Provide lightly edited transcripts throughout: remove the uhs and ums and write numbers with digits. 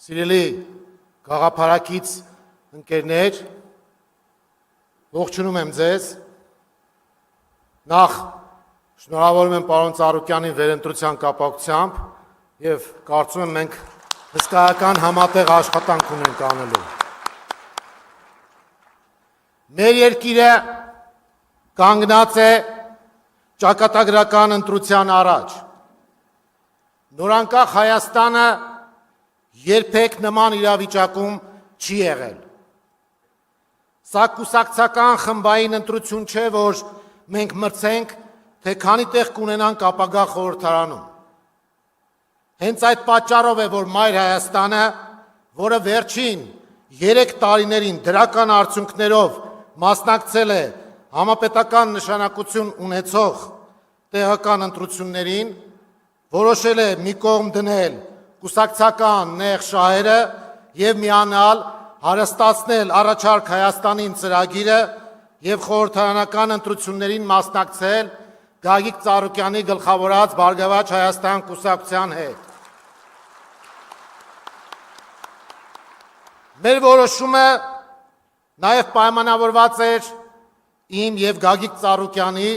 Սիրելի գաղափարակից ընկերներ, ողջունում եմ ձեզ։ Նախ շնորհավորում եմ պարոն Ծառուկյանին վերընտրության կապակցությամբ եւ կարծում եմ մենք հսկայական համատեղ աշխատանք ունենք անելու։ Մեր երկիրը կանգնած է ճակատագրական ընտրության առաջ։ Նորանկախ Հայաստանը երբեք նման իրավիճակում չի եղել։ Սա կուսակցական խմբային ընտրություն չէ, որ մենք մրցենք, թե քանի տեղ կունենանք ապագա խորհրդարանում։ Հենց այդ պատճառով է, որ Մայր Հայաստանը, որը վերջին 3 տարիներին դրական արդյունքներով մասնակցել է համապետական նշանակություն ունեցող տեղական ընտրություններին, որոշել է մի կողմ դնել կուսակցական նեղ շահերը եւ միանալ հարստացնել առաջարկ Հայաստանին ծրագիրը եւ խորհրդարանական ընտրություններին մասնակցել Գագիկ Ծառուկյանի գլխավորած Բարգավաճ Հայաստան կուսակցության հետ։ Մեր որոշումը նաեւ պայմանավորված էր իմ եւ Գագիկ Ծառուկյանի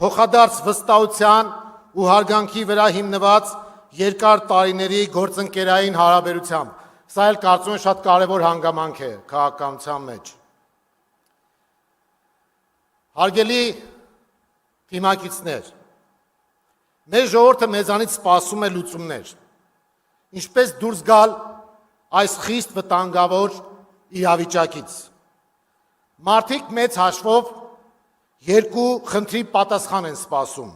փոխադարձ վստահության ու հարգանքի վրա հիմնված երկար տարիների գործընկերային հարաբերությամբ։ Սա էլ կարծում եմ շատ կարևոր հանգամանք է քաղաքականության մեջ։ Հարգելի թիմակիցներ, մեր ժողովուրդը մեզանից սպասում է լուծումներ։ Ինչպես դուրս գալ այս խիստ վտանգավոր իրավիճակից։ Մարդիկ մեծ հաշվով երկու խնդրի պատասխան են սպասում։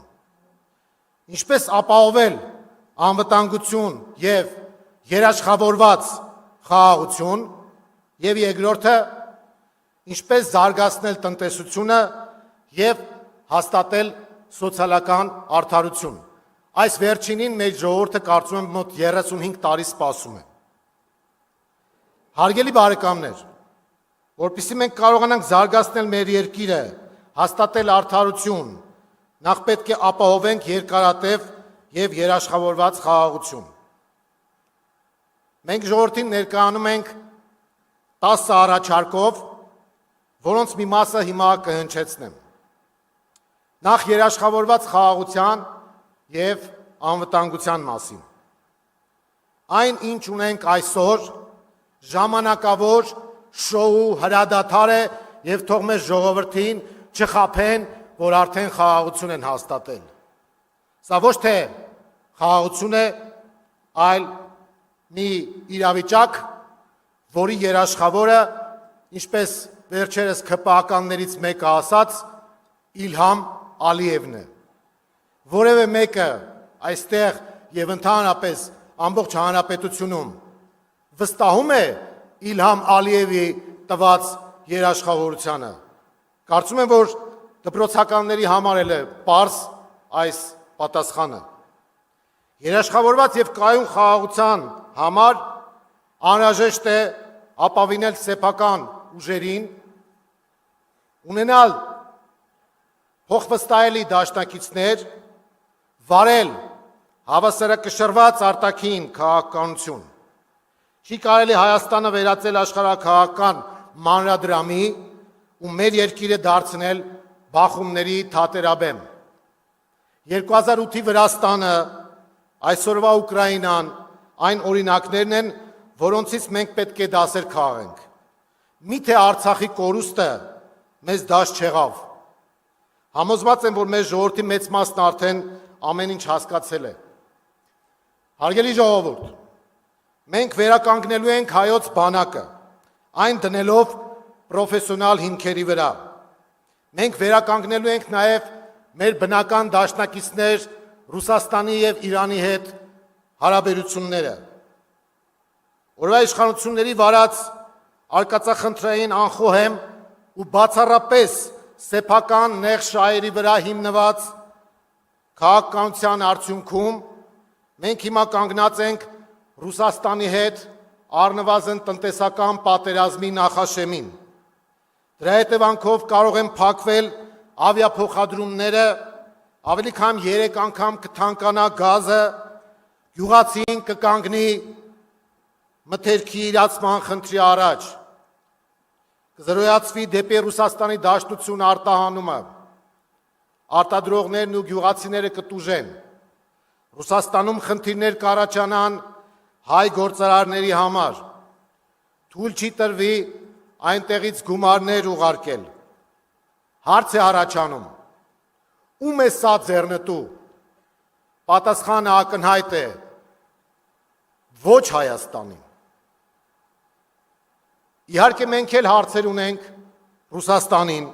Ինչպես ապահովել անվտանգություն եւ երաշխավորված խաղաղություն եւ երկրորդը ինչպես զարգացնել տնտեսությունը եւ հաստատել սոցիալական արդարություն։ Այս վերջինին մեր ժողովուրդը կարծում եմ մոտ 35 տարի սպասում է։ Հարգելի բարեկամներ, որպեսզի մենք կարողանանք զարգացնել մեր երկիրը, հաստատել արդարություն, նախ պետք է ապահովենք երկարատև եւ երաշխավորված խաղաղություն։ Մենք ժողովրդին ներկայանում ենք 10 առաջարկով, որոնց մի մասը հիմա կհնչեցնեմ։ Նախ երաշխավորված խաղաղության եւ անվտանգության մասին։ Այն, ինչ ունենք այսօր, ժամանակավոր շոու հրադադար է եւ թող մեր ժողովրդին չխաբեն, որ արդեն խաղաղություն են հաստատել։ Սա ոչ թե խաղաղություն է, այլ մի իրավիճակ, որի երաշխավորը, ինչպես վերջերս ԿՊԱ-ականներից մեկը ասաց, Իլհամ Ալիևն է։ Որևէ մեկը այստեղ եւ ընդհանրապես ամբողջ հանրապետությունում վստահում է Իլհամ Ալիևի տված երաշխավորությանը։ Կարծում եմ, որ դպրոցականների համար էլ է պարզ այս պատասխանը։ Երաշխավորված եւ կայուն խաղաղության համար անհրաժեշտ է ապավինել սեփական ուժերին, ունենալ փոխվստահելի դաշնակիցներ, վարել հավասարակշռված արտաքին քաղաքականություն։ Չի կարելի Հայաստանը վերածել աշխարհաքաղաքական մանրադրամի ու մեր երկիրը դարձնել բախումների թատերաբեմ։ 2008-ի Վրաստանը, այսօրվա Ուկրաինան այն օրինակներն են, որոնցից մենք պետք է դասեր քաղենք։ Միթե Արցախի կորուստը մեզ դաշ չեղավ։ Համոզված եմ, որ մեր ժողովրդի մեծ մասն արդեն ամեն ինչ հասկացել է։ Հարգելի ժողովուրդ, մենք վերականգնելու ենք հայոց բանակը, այն դնելով պրոֆեսիոնալ հիմքերի վրա։ Մենք վերականգնելու ենք նաև մեր բնական դաշնակիցներ Ռուսաստանի եւ Իրանի հետ հարաբերությունները։ Օրվա իշխանությունների վարած արկածախնդրային անխոհեմ ու բացառապես սեփական նեղ շահերի վրա հիմնված քաղաքականության արդյունքում մենք հիմա կանգնած ենք Ռուսաստանի հետ առնվազն տնտեսական պատերազմի նախաշեմին։ Դրա հետևանքով կարող են փակվել ավիափոխադրումները, ավելի քան 3 անգամ կթանկանա գազը, գյուղացին կկանգնի մթերքի իրացման խնդրի առաջ, կզրոյացվի դեպի Ռուսաստանի Դաշնություն արտահանումը, արտադրողներն ու գյուղացիները կտուժեն, Ռուսաստանում խնդիրներ կառաջանան հայ գործարարների համար, թույլ չի տրվի այնտեղից գումարներ ուղարկել, հարց է առաջանում, ում է սա ձեռնտու, պատասխանը ակնհայտ է, ոչ Հայաստանի։ Իհարկե մենք էլ հարցեր ունենք Ռուսաստանին,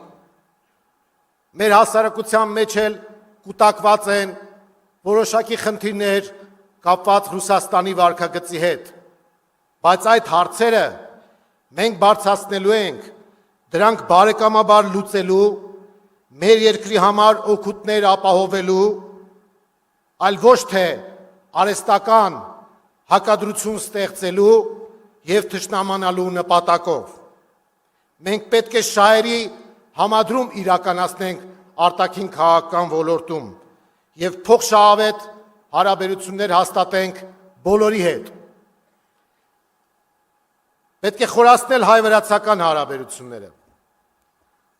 մեր հասարակության մեջ էլ կուտակված են որոշակի խնդիրներ կապված Ռուսաստանի վարքագծի հետ, բայց այդ հարցերը մենք բարձրացնելու ենք, դրանք բարեկամաբար լուծելու, մեր երկրի համար օգուտներ ապահովելու, այլ ոչ թե արհեստական հակադրություն ստեղծելու և թշնամանալու նպատակով։ Մենք պետք է շահերի համադրում իրականացնենք արտաքին քաղաքական ոլորտում և փոխշահավետ հարաբերություններ հաստատենք բոլորի հետ։ Պետք է խորացնել հայ-վրացական հարաբերությունները։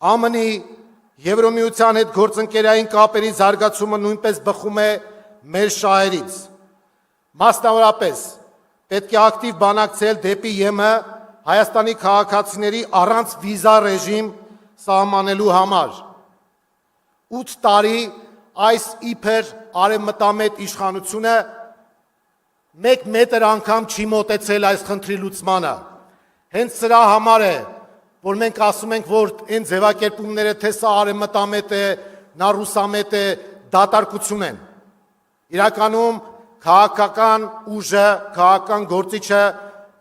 ԱՄՆ-ի, Եվրամիության հետ գործընկերային կապերի զարգացումը նույնպես բխում է մեր շահերից։ Մասնավորապես, պետք է ակտիվ բանակցել դեպի ԵՄ Հայաստանի քաղաքացիների առանց վիզա ռեժիմ սահմանելու համար։ 8 տարի այս իբր արևմտամետ իշխանությունը մեկ մետր անգամ չի մոտեցել այս խնդրի լուծմանը։ Հենց սրա համար է, որ մենք ասում ենք, որ այն ձևակերպումները, թե սա արևմտամետ է, նա ռուսամետ է, դատարկություն են։ Իրականում քաղաքական ուժը, քաղաքական գործիչը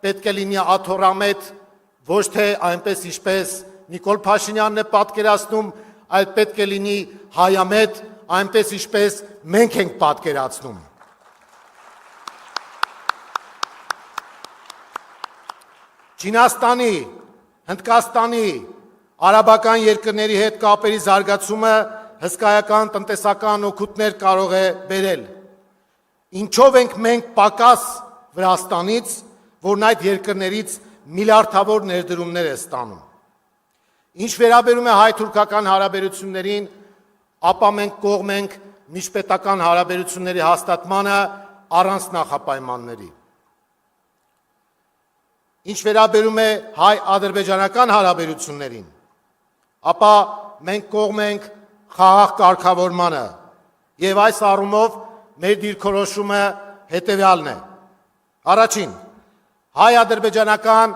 պետք է լինի աթոռամետ, ոչ թե այնպես ինչպես Նիկոլ Փաշինյանն է պատկերացնում, այլ պետք է լինի հայամետ, այնպես ինչպես մենք ենք պատկերացնում։ Չինաստանի, Հնդկաստանի, արաբական երկրների հետ կապերի զարգացումը հսկայական տնտեսական օգուտներ կարող է բերել։ Ինչով ենք մենք պակաս Վրաստանից, որն այդ երկրներից միլիարդավոր ներդրումներ է ստանում։ Ինչ վերաբերում է հայ-թուրքական հարաբերություններին, ապա մենք կողմ ենք միջպետական հարաբերությունների հաստատմանը առանց նախապայմանների։ Ինչ վերաբերում է հայ-ադրբեջանական հարաբերություններին, ապա մենք կողմ ենք խաղաղ կարգավորմանը եւ այս առումով մեր դիրքորոշումը հետեւյալն է։ Առաջին, հայ-ադրբեջանական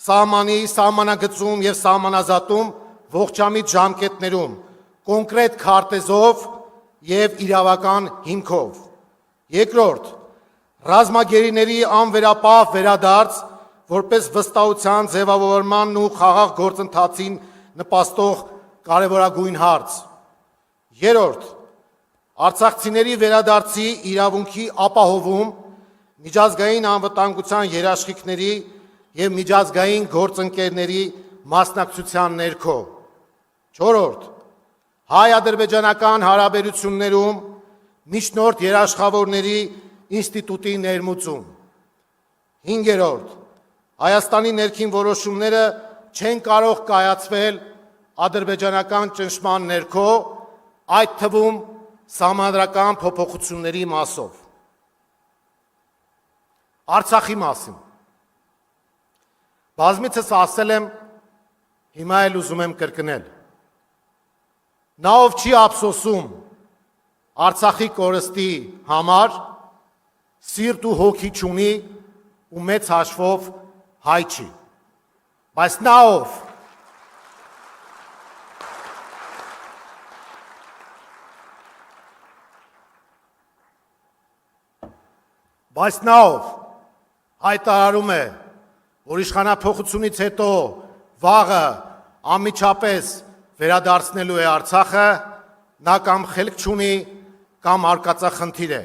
սահմանի սահմանագծում եւ սահմանազատում ողջամիտ ժամկետներում, կոնկրետ քարտեզով եւ իրավական հիմքով։ Երկրորդ, ռազմագերիների անվերապահ վերադարձ որպես վստահության ձևավորմանն ու խաղաղ գործընթացին նպաստող կարևորագույն հարց։ Երրորդ, արցախցիների վերադարձի իրավունքի ապահովում միջազգային անվտանգության երաշխիքների եւ միջազգային գործընկերների մասնակցության ներքո։ Չորրորդ, հայ-ադրբեջանական հարաբերություններում միջնորդ երաշխավորների ինստիտուտի ներմուծում։ Հինգերորդ, Հայաստանի ներքին որոշումները չեն կարող կայացվել ադրբեջանական ճնշման ներքո, այդ թվում սահմանադրական փոփոխությունների մասով։ Արցախի մասին։ Բազմիցս ասել եմ, հիմա էլ ուզում եմ կրկնել։ Նա ով չի ափսոսում Արցախի կորստի համար, սիրտ ու հոգի չունի ու մեծ հաշվով հայ չի, բայց նա ով հայտարարում է, որ իշխանափոխությունից հետո վաղը անմիջապես վերադարձնելու է Արցախը, նա կամ խելք չունի, կամ արկածախնդիր է։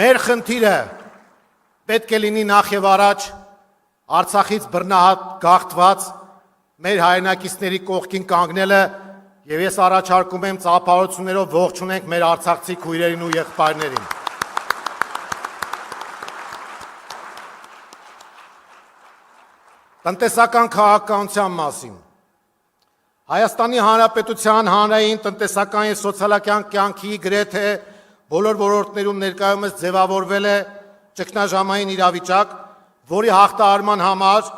Մեր խնդիրը պետք է լինի նախ եւ առաջ Արցախից բռնահատ գաղթված մեր հայրենակիցների կողքին կանգնելը եւ ես առաջարկում եմ ծափահարություններով ողջունենք մեր արցախցի քույրերին ու եղբայրներին։ տնտեսական քաղաքականության մասին։ Հայաստանի Հանրապետության հանրային տնտեսական եւ սոցիալական կյանքի գրեթե բոլոր ոլորտներում ներկայումս ձևավորվել է ճգնաժամային իրավիճակ, որի հաղթահարման համար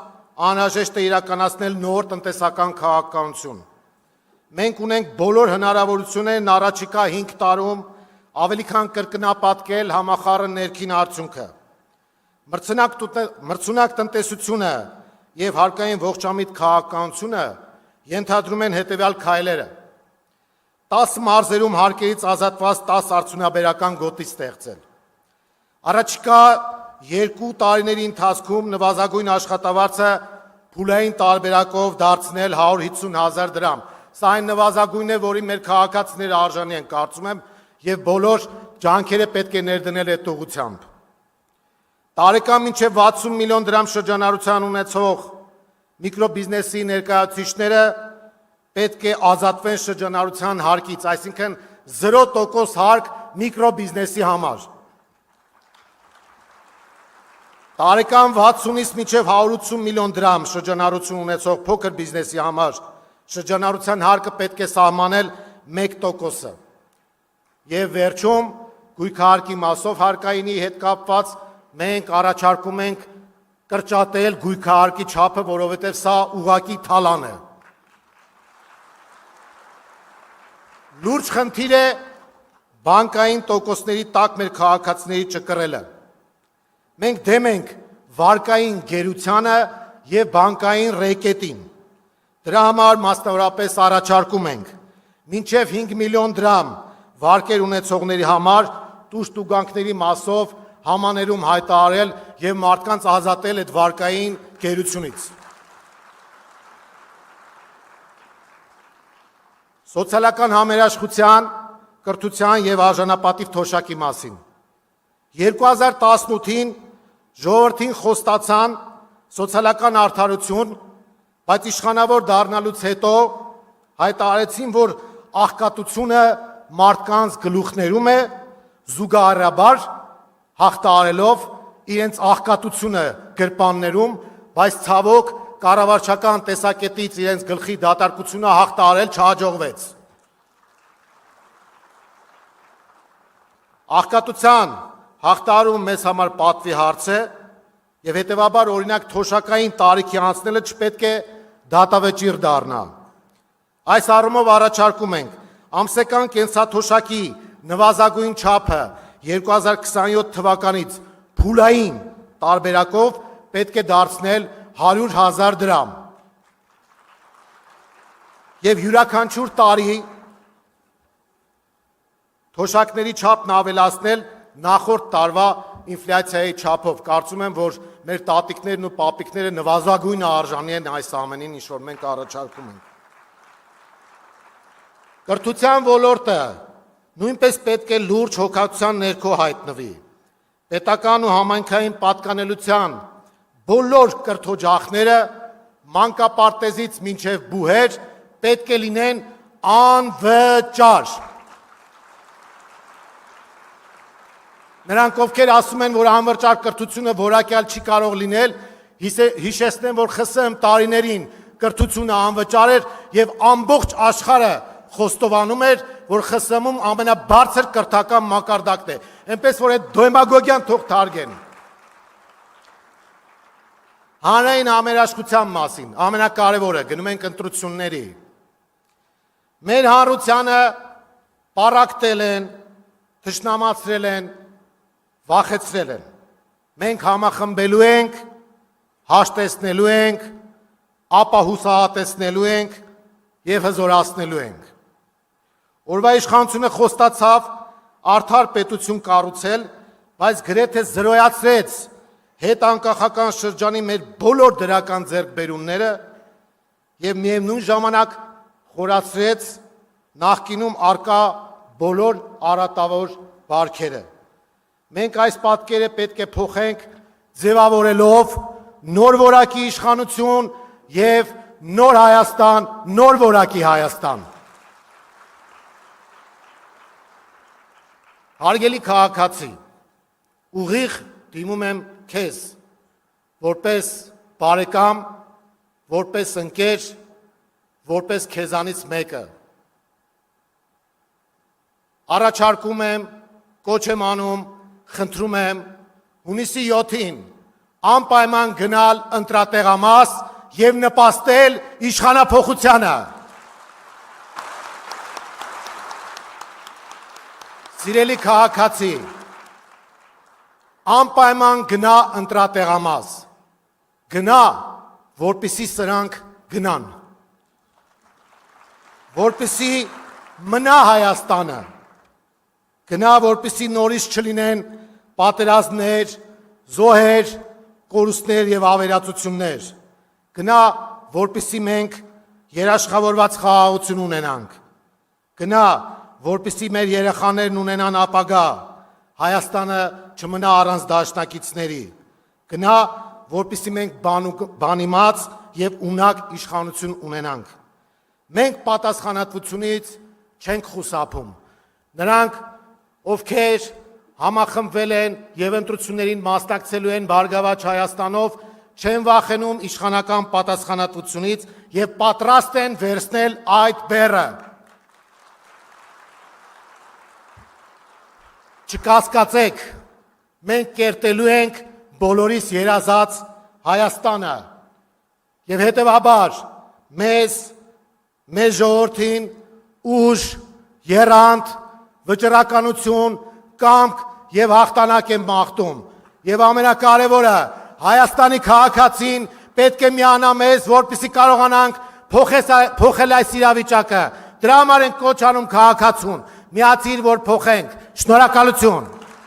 անհրաժեշտ է իրականացնել նոր տնտեսական քաղաքականություն։ Մենք ունենք բոլոր հնարավորություններն առաջիկա 5 տարում ավելի քան կրկնապատկել համախառն ներքին արդյունքը։ Մրցունակ տնտեսությունը եւ հարկային ողջամիտ քաղաքականությունը ենթադրում են հետեւյալ քայլերը. 10 մարզերում հարկերից ազատված 10 արդյունաբերական գոտի ստեղծել։ Առաջիկա 2 տարիների ընթացքում նվազագույն աշխատավարձը փուլային տարբերակով դարձնել 150,000 դրամ։ Սա այն նվազագույնն է, որի մեր քաղաքացիները արժանի են, կարծում եմ, եւ բոլոր ջանքերը պետք է ներդնել այդ ուղղությամբ։ Տարեկան մինչև 60 միլիոն դրամ շրջանառության ունեցող միկրոբիզնեսի ներկայացուցիչները պետք է ազատվեն շրջանառության հարկից, այսինքն 0% հարկ միկրոբիզնեսի համար։ Տարեկան 60-ից մինչև 180 միլիոն դրամ շրջանառություն ունեցող փոքր բիզնեսի համար շրջանառության հարկը պետք է սահմանել 1%-ը։ Եվ վերջում գույքահարկի մասով հարկայինի հետ կապված մենք առաջարկում ենք կրճատել գույքահարկի չափը, որովհետև սա ուղղակի թալան է։ Լուրջ խնդիր է բանկային տոկոսների տակ մեր քաղաքացիների ճկռելը։ Մենք դեմ ենք վարկային գերությանը եւ բանկային ռեկետին։ Դրա համար մասնավորապես առաջարկում ենք մինչև 5 միլիոն դրամ վարկեր ունեցողների համար տուժտուգանքների մասով համաներում հայտարարել եւ մարդկանց ազատել այդ վարկային գերությունից։ Սոցիալական համերաշխության, կրթության եւ արժանապատիվ թոշակի մասին։ 2018-ին ժողովրդին խոստացան սոցիալական արդարություն, բայց իշխանավոր դառնալուց հետո հայտարարեցին, որ աղքատությունը մարդկանց գլուխներում է, զուգահեռաբար հաղթահարելով իրենց աղքատությունը գրպաններում, բայց ցավոք կառավարչական տեսակետից իրենց գլխի դատարկությունը հաղթահարել չհաջողվեց։ Աղքատության հաղթահարումը մեզ համար պատվի հարց է եւ հետեւաբար օրինակ թոշակային տարիքի անցնելը չպետք է դատավճիռ դառնա։ Այս առումով առաջարկում ենք ամսական կենսաթոշակի նվազագույն չափը 2027 թվականից փուլային տարբերակով պետք է դարձնել 100,000 դրամ եւ յուրաքանչյուր տարի թոշակների չափն ավելացնել նախորդ տարվա ինֆլյացիայի չափով։ Կարծում եմ, որ մեր տատիկներն ու պապիկները նվազագույն արժանի են այս ամենին, ինչ որ մենք առաջարկում ենք։ Կրթության ոլորտը նույնպես պետք է լուրջ հոգացության ներքո հայտնվի։ Պետական ու համայնքային պատկանելության բոլոր կրթօջախները մանկապարտեզից մինչև բուհեր պետք է լինեն անվճար։ Նրանք, ովքեր ասում են, որ անվճար կրթությունը որակյալ չի կարող լինել, հիշեցնեմ, որ ԽՍՀՄ տարիներին կրթությունը անվճար էր եւ ամբողջ աշխարհը խոստովանում էր, որ ԽՍՀՄ-ում ամենաբարձր կրթական մակարդակն է, այնպես որ այդ դեմագոգիան թող թարգեն։ Հանրային համերաշխության մասին, ամենակարևորը, գնում ենք ընտրությունների։ Մեր հանրությանը պառակտել են, թշնամացրել են, վախեցրել են։ Մենք համախմբելու ենք, հաշտեցնելու ենք, ապա հուսահատեցնելու ենք եւ հզորացնելու ենք։ Օրվա իշխանությունը խոստացավ արդար պետություն կառուցել, բայց գրեթե զրոյացրեց հետանկախական շրջանի մեր բոլոր դրական ձեռքբերումները եւ միևնույն ժամանակ խորացրեց նախկինում արկա բոլոր արատավոր բարքերը։ Մենք այս պատկերը պետք է փոխենք ձևավորելով նոր որակի իշխանություն եւ նոր Հայաստան, նոր որակի Հայաստան։ Հարգելի քաղաքացի, ուղիղ դիմում եմ քեզ, որպես բարեկամ որպես ընկեր, որպես քեզանից մեկը։ Առաջարկում եմ, կոչ եմ անում, խնդրում եմ հունիսի 7-ին անպայման գնալ ընտրատեղամաս եւ նպաստել իշխանափոխությանը։ Սիրելի քաղաքացի, անպայման գնա ընտրատեղամաս, գնա, որպեսզի սրանք գնան, որպեսզի մնա Հայաստանը, գնա, որպեսզի նորից չլինեն պատերազմներ, զոհեր, կորուստներ եւ ավերածություններ, գնա, որպեսզի մենք երաշխավորված խաղաղություն ունենանք, գնա, որպեսզի մեր երեխաներն ունենան ապագա, Հայաստանը չմնա առանց դաշնակիցների, գնա, որպեսզի մենք բանիմաց եւ ունակ իշխանություն ունենանք։ Մենք պատասխանատվությունից չենք խուսափում։ Նրանք, ովքեր համախմբվել են եւ ընտրություններին մասնակցելու են Բարգավաճ Հայաստանով, չեն վախենում իշխանական պատասխանատվությունից եւ պատրաստ են վերցնել այդ բեռը։ Չկասկածեք, մենք կերտելու ենք բոլորիս երազած Հայաստանը եւ հետեւաբար մեզ, մեր ժողովրդին ուժ, եռանդ, վճռականություն, կամք եւ հաղթանակ եմ մաղթում եւ ամենակարևորը Հայաստանի քաղաքացին պետք է միանա մեզ, որպեսզի կարողանանք փոխել այս իրավիճակը։ Դրա համար ենք կոչ անում քաղաքացուն, միացիր, որ փոխենք։ Շնորհակալություն։